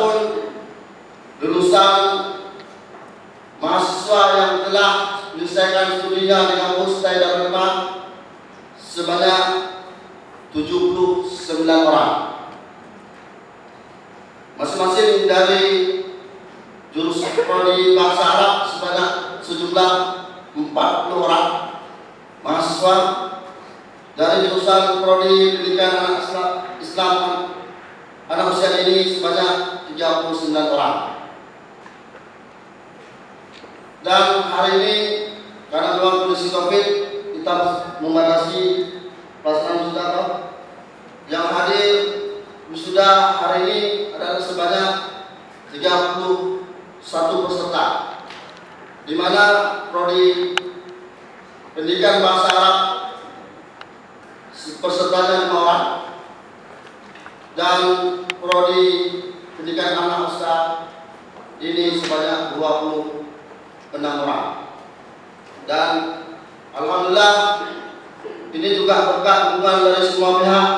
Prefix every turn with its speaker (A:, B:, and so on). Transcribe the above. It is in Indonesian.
A: Adapun lulusan mahasiswa yang telah menyelesaikan studinya di kampus TAI Darul Hikmah sebanyak 79 orang. Masing-masing dari jurusan prodi bahasa Arab sebanyak sejumlah 40 orang mahasiswa, dari jurusan prodi pendidikan Islam anak usia ini sebanyak 39 orang. Dan hari ini karena memang kondisi COVID, kita membatasi pelaksanaan wisuda. Yang hadir wisuda hari ini adalah sebanyak 31 peserta, di mana prodi pendidikan bahasa Arab pesertanya 5 orang, dan prodi pendidikan anak usia ini sebanyak 26 orang. Dan alhamdulillah ini juga berkat dukungan dari semua pihak,